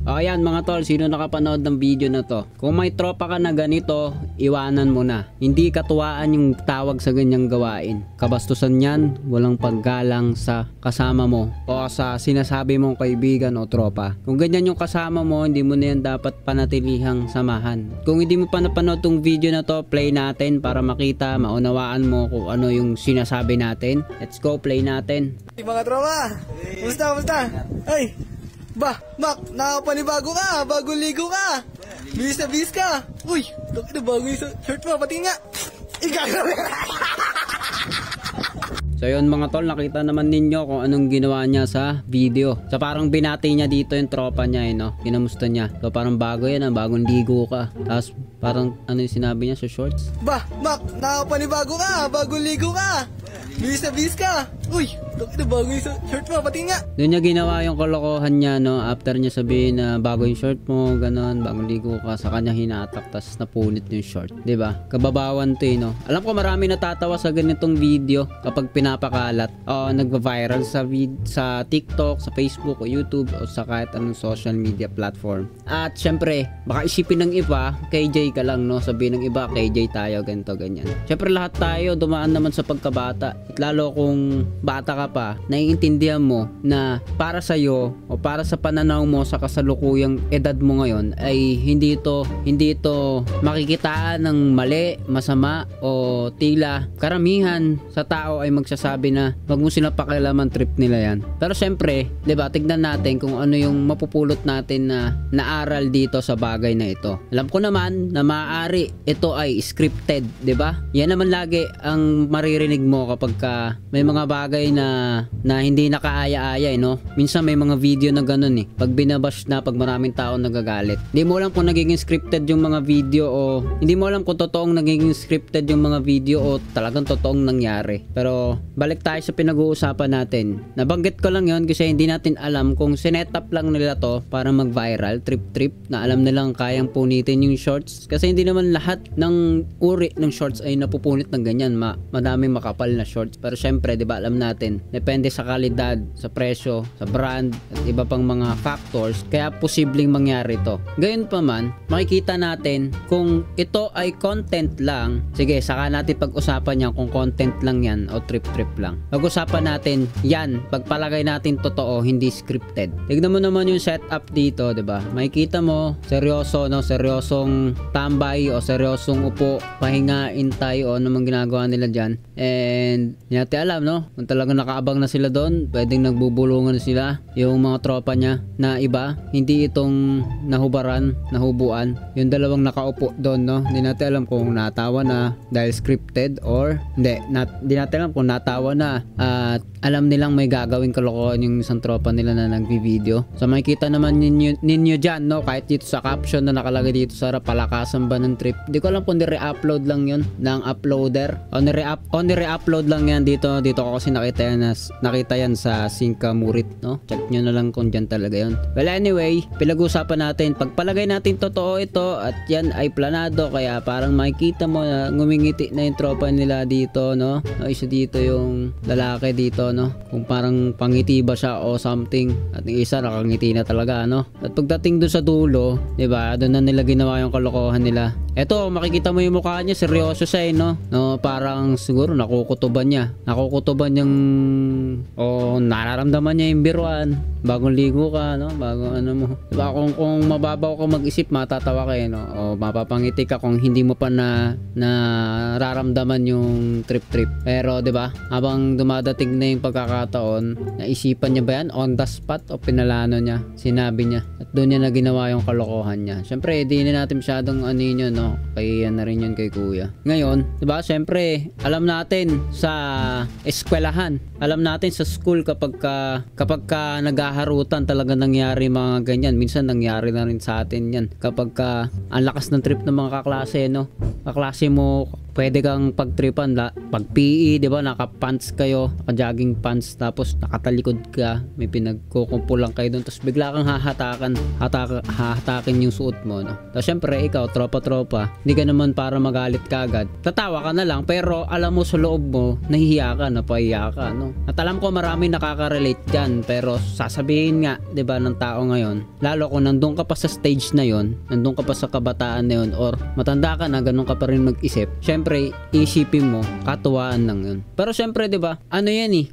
O ayan mga tol, sino nakapanood ng video na to? Kung may tropa ka na ganito, iwanan mo na. Hindi katuwaan yung tawag sa ganyang gawain. Kabastusan yan, walang paggalang sa kasama mo o sa sinasabi mong kaibigan o tropa. Kung ganyan yung kasama mo, hindi mo na yan dapat panatilihang samahan. Kung hindi mo pa napanood tong video na to, play natin para makita, maunawaan mo kung ano yung sinasabi natin. Let's go, play natin. Mga tropa, kumusta? Ay! Bah, Mac, nakapanibago ka, bagong ligo ka. Bis na bis ka. Uy, bakit na bago yung shirt mo, pati nga. Igagawin. So yun mga tol, nakita naman ninyo kung anong ginawa niya sa video. So parang binati niya dito yung tropa niya no? Kinamusta niya. So parang bago yan, bagong ligo ka. Tapos parang ano yung sinabi niya sa shorts? Bah, Mac, nakapanibago ka, bagong ligo ka. Bis na bis ka. Uy, bakit na bago yung shirt mo, pati nga. Doon niya ginawa yung kalokohan niya no, after niya sabihin na bago yung short mo, ganon, bagong ligo ka, sa kanya hinatak, tas napunit yung short, 'di ba? Kababawan 'to, no. Alam ko marami natatawa sa ganitong video kapag pinapakalat o nagva-viral sa TikTok, sa Facebook o YouTube o sa kahit anong social media platform. At syempre, baka isipin ng iba, KJ ka lang no, sabihin ng iba, KJ tayo, ganito ganyan. Syempre lahat tayo dumaan naman sa pagkabata. At lalo kung bata ka pa, naiintindihan mo na para sa iyo o para sa pananaw mo sa kasalukuyang edad mo ngayon ay hindi ito makikitaan ng mali, masama o tila karamihan sa tao ay magsasabi na wag mo sila pakialaman, trip nila yan. Pero syempre, 'di ba, tignan natin kung ano yung mapupulot natin na naaral dito sa bagay na ito. Alam ko naman na maaari ito ay scripted, 'di ba? Yan naman lagi ang maririnig mo kapag may mga bagay na hindi nakaaya-aya no. Minsan may mga video na ganun pag binabash na, pag maraming tao nagagalit. Hindi mo alam kung nagiging scripted yung mga video o hindi mo alam kung totoong nagiging scripted yung mga video o talagang totoong nangyari. Pero balik tayo sa pinag-uusapan natin. Nabanggit ko lang yon kasi hindi natin alam kung sinetup lang nila to para mag-viral, trip na alam nilang kayang punitin yung shorts. Kasi hindi naman lahat ng uri ng shorts ay napupunit ng ganyan. Madaming makapal na shorts. Pero syempre, 'di ba, alam natin, depende sa kalidad, sa presyo, sa brand at iba pang mga factors kaya posibleng mangyari to. Gayon pa man, makikita natin kung ito ay content lang. Sige, saka natin pag-usapan yan kung content lang yan o trip lang. Pag-usapan natin yan, pagpalagay natin totoo, hindi scripted. Tignan mo naman yung setup dito, 'di ba? Makikita mo, seryoso no, seryosong tambay o seryosong upo, pahingain tayo o ano mang ginagawa nila diyan. And hindi natin alam no, kung talagang nakaabang na sila doon, pwedeng nagbubulungan na sila yung mga tropa niya na iba, hindi itong nahubuan, yung dalawang nakaupo doon no. Hindi natin alam kung natawa na dahil scripted or hindi natin alam kung natawa na at alam nilang may gagawing kalokohan yung isang tropa nila na nagbi-video. So makikita naman ninyo dyan no, kahit dito sa caption na nakalagay dito sa harap, palakasan ba ng trip. Di ko alam kung nire-upload lang yun ng uploader o nire-upload lang yan dito ko kasi nakita yan sa Sinka Murit no. Check nyo na lang kung dyan talaga yun. Well anyway, pinag-usapan natin, pagpalagay natin totoo ito at yan ay planado, kaya parang makikita mo na ngumingiti na yung tropa nila dito no. Isa dito yung lalaki dito no, kung parang pangiti ba siya o something, at yung isa nakangiti na talaga no. At pagdating doon sa dulo, 'di ba, doon na nila ginawa yung kalokohan nila. Eto, makikita mo yung mukha niya, seryoso siya no, parang siguro nakukutuban yung o nararamdaman niya yung biruan. Bagong ligo ka no, bagong ano mo, diba, kung mababaw ka mag-isip, matatawa ka no, o mapapangiti ka kung hindi mo pa nararamdaman yung trip. Pero 'di ba, habang dumadating na yung pagkakataon, naisipan niya ba yan on the spot o pinalano niya, sinabi niya, at doon niya na ginawa yung kalokohan niya. Syempre di na natin masyadong ano yun no, kaya na rin yun kay kuya. Ngayon 'di ba, syempre alam natin sa eskwelahan, alam natin sa school kapag ka naghaharutan talaga nangyari mga ganyan. Minsan nangyari na rin sa atin yan kapag ang lakas ng trip ng mga kaklase no, kaklase mo pwede kang pagtripan pag PE, 'di ba? Naka-pants kayo, naka-jogging pants, tapos nakatalikod ka, may pinagkukumpulan kayo doon, tapos bigla kang hahatakin yung suot mo, no? Tapos syempre ikaw, tropa-tropa, hindi ka naman para magalit ka agad. Tatawa ka na lang, pero alam mo sa loob mo, nahihiya ka, napahiya ka, no? At alam ko marami nakaka-relate diyan, pero sasabihin nga, 'di ba, ng tao ngayon, lalo kung nandun ka pa sa stage na 'yon, nandun ka pa sa kabataan na 'yon, or matanda ka na, ganun ka pa rin mag-isip, syempre isipin mo katuwaan lang 'yun. Pero syempre 'di ba, ano 'yan eh,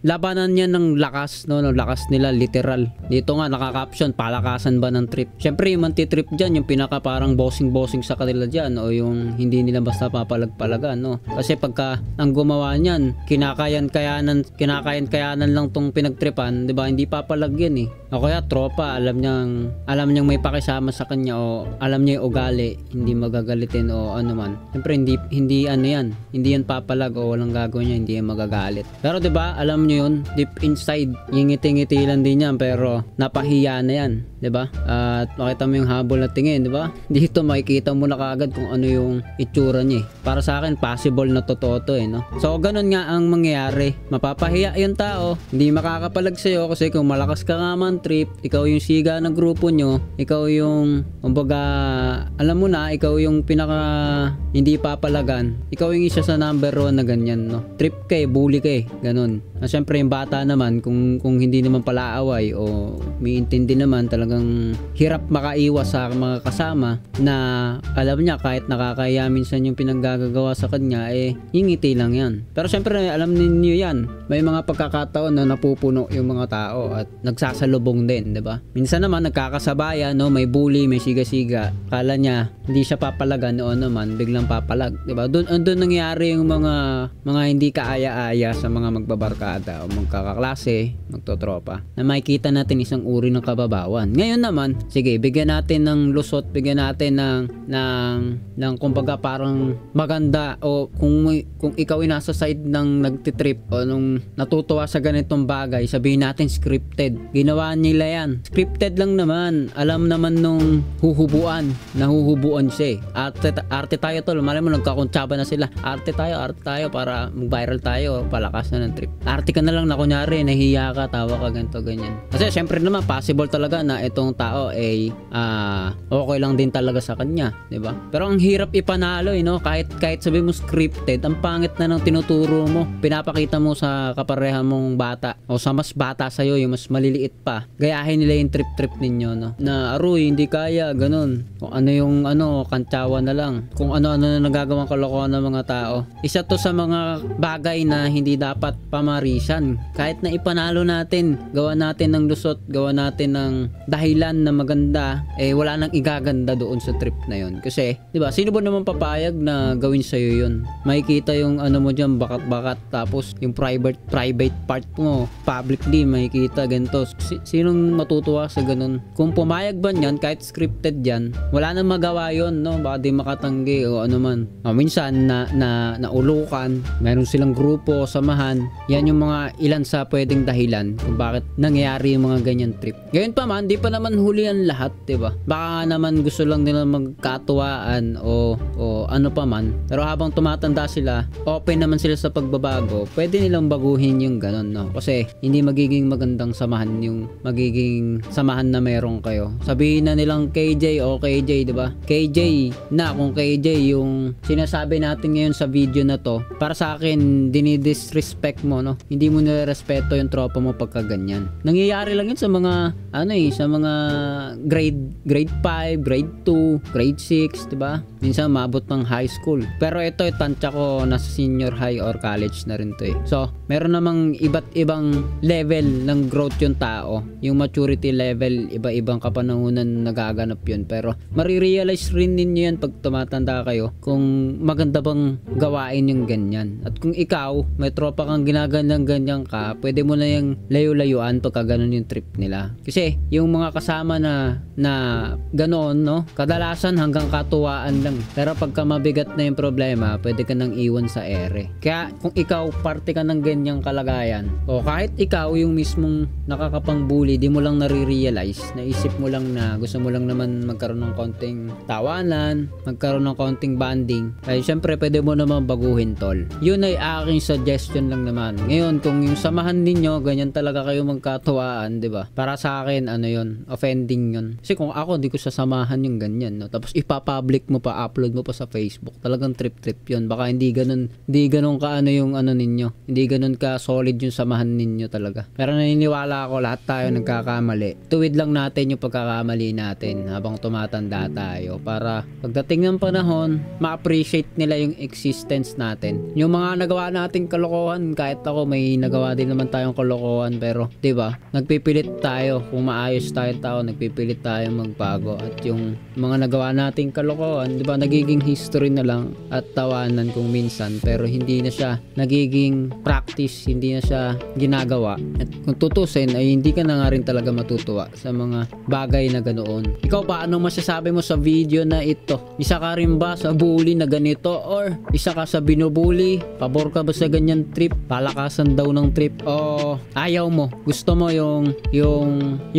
labanan yan ng lakas, no, lakas nila literal. Dito nga naka-caption, palakasan ba ng trip. Syempre yung manti-trip diyan, yung pinaka parang bossing sa kanila diyan, o yung hindi nila basta papalag-palagan, no. Kasi pagka ang gumawa niyan, kinakayan-kayanan lang tong pinagtripan, 'di ba? Hindi papalag yan eh. O kaya tropa, alam niyang may pakisama sa kanya, o alam niya yung ugali, hindi magagalitin o ano man. Siyempre hindi ano yan, hindi yan papalag o walang gagawin niya, hindi yan magagalit. Pero 'di ba, alam niyo yun, deep inside, ngiti-ngiti lang din yan, pero napahiya na yan, 'di ba? At makita mo yung habol na tingin, 'di ba? Dito makikita mo na kaagad kung ano yung itsura niya eh. Para sa akin, possible na totoo to eh, no? So ganun nga ang mangyayari, mapapahiya yung tao, hindi makakapalag sa'yo, kasi kung malakas ka nga man trip, ikaw yung siga ng grupo nyo, ikaw yung, kumbaga, alam mo na, ikaw yung pinaka hindi papalagan, ikaw yung isa sa number 1 na ganyan, no? Trip ka eh, bully ka eh, ganun. At syempre yung bata naman, kung hindi naman pala away o may intindi naman, talagang hirap makaiwas sa mga kasama na alam niya kahit nakakaya minsan yung pinanggagawa sa kanya, eh ngingiti lang yan. Pero syempre alam ninyo yan, may mga pagkakataon na napupuno yung mga tao at nagsasalubong din, 'di ba? Minsan naman nagkakasabayan, no, may bully, may siga-siga. Kala niya hindi siya papalagan, noon naman biglang papalag, 'di ba? Doon nangyayari yung mga hindi kaaya-aya sa mga magbabarkada o magkakaklase, magtotropa. Na makikita natin isang uri ng kababawan. Ngayon naman, sige, bigyan natin ng lusot, bigyan natin ng kumbaga parang maganda, o kung ikaw ay nasa side ng nagtitrip o nung natutuwa sa ganitong bagay, sabihin natin scripted. Ginawa nila yan. Scripted lang naman. Alam naman nung nahuhubuan siya eh. Arte tayo tol. Malay mo nagkakuntsaba na sila. Arte tayo para mag-viral tayo. Palakas na ng trip. Arte ka na lang na kunyari, nahiya ka, tawa ka, ganito, ganyan. Kasi syempre naman, possible talaga na itong tao ay okay lang din talaga sa kanya. Diba? Pero ang hirap ipanalo eh, no? Kahit sabi mo scripted, ang pangit na ng tinuturo mo. Pinapakita mo sa kapareha mong bata o sa mas bata sa'yo, yung mas maliliit pa. Gayahin nila yung trip ninyo, no? Na aroy, hindi kaya, ganun. Kung ano yung kantsawa na lang. Kung ano-ano na nagagawang kalokohan ng mga tao. Isa to sa mga bagay na hindi dapat pamarisan. Kahit na ipanalo natin, gawa natin ng lusot, gawa natin ng dahilan na maganda, eh wala nang igaganda doon sa trip na yon. Kasi, di ba, sino ba naman papayag na gawin sa'yo yun? Makikita yung mo dyan, bakat-bakat, tapos yung private part mo, publicly, makikita ganito. Sinong matutuwa sa ganun? Kung pumayag ba niyan, kahit scripted yan, wala nang magawa yun, no? Baka di makatanggi o ano man. Minsan, naulukan, meron silang grupo, samahan, yan yung mga ilan sa pwedeng dahilan kung bakit nangyayari yung mga ganyan trip. Ngayon pa man, di pa naman huli ang lahat, diba? Baka naman gusto lang nila magkatuwaan o ano pa man. Pero habang tumatanda sila, open naman sila sa pagbabago, pwede nilang baguhin yung ganun, no? Kasi hindi magiging magandang samahan yung magiging samahan na meron kayo. Sabihin na nilang KJ o KJ, diba? KJ na, kung KJ yung sinasabi natin ngayon sa video na to, para sa akin, dinidisrespect mo, no? Hindi mo nirespeto yung tropa mo pagka ganyan. Nangyayari lang yun sa mga sa mga grade 5, grade 2, grade 6, diba? Minsan maabot ng high school. Pero ito, tansya ko nasa senior high or college na rin to eh. So, meron namang iba't ibang level ng growth yung tao. Yung maturity level, iba-ibang kapanahunan nagaganap yun. Pero marirealize rin ninyo yan pag tumatanda kayo kung maganda bang gawain yung ganyan. At kung ikaw, may tropa kang ginaganyang-ganyan ka, pwede mo na yung layo-layuan pagka ganun yung trip nila. Kasi yung mga kasama na ganoon, no? Kadalasan hanggang katuwaan lang. Pero pagka mabigat na yung problema, pwede ka nang iwan sa ere. Kaya kung ikaw parte ka ng ganyang kalagayan, o kahit ikaw yung mismong nakakapang-bully, di mo lang nare-realize, naisip mo lang na gusto mo lang naman magkaroon ng konting tawanan, magkaroon ng konting banding, ay syempre pwede mo naman baguhin tol. Yun ay aking suggestion lang naman. Ngayon kung yung samahan ninyo ganyan talaga kayo magkatuwaan, 'di ba? Para sa akin ano yun, offending yun. Kasi kung ako hindi ko sasamahan yung ganyan, no. Tapos ipa-public mo pa, upload mo pa sa Facebook. Talagang trip yun. Baka hindi ganun ka ano yung ano ninyo. Hindi ganun ka solid yung samahan ninyo talaga. Pero naniniwala ako lahat tayo nagkakamali. Tuwid lang natin yung pagkakamali natin habang tumatanda tayo para pagdating ng panahon, ma-appreciate nila yung existence natin. Yung mga nagawa nating kalokohan, kahit ako may nagawa din naman tayong kalokohan, pero 'di ba? Nagpipilit tayo kung maayos tayong tao, nagpipilit tayo magbago at yung mga nagawa nating kalokohan, 'di ba, nagiging history na lang at tawanan kung minsan, pero hindi na siya nagiging practice, hindi na siya ginagawa. At kung tutusin ay hindi ka na nga rin talaga matutuwa sa mga bagay na ganoon. Ikaw pa, anong masasabi mo sa video na ito? Isa ka rin ba sa bully na ganito or isa ka sa binubully? Pabor ka ba sa ganyan trip? Palakasan daw ng trip o ayaw mo? Gusto mo yung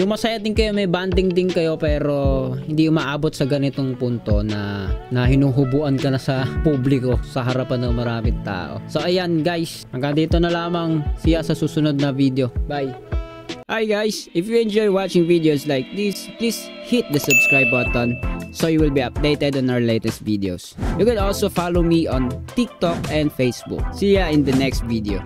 masaya din kayo, may banding din kayo pero hindi umaabot sa ganitong punto na hinuhubuan ka na sa publiko sa harapan ng maraming tao. So ayan guys, hanggang dito na lamang, siya sa susunod na video. Bye! Hi guys, if you enjoy watching videos like this, please hit the subscribe button so you will be updated on our latest videos. You can also follow me on TikTok and Facebook. See ya in the next video.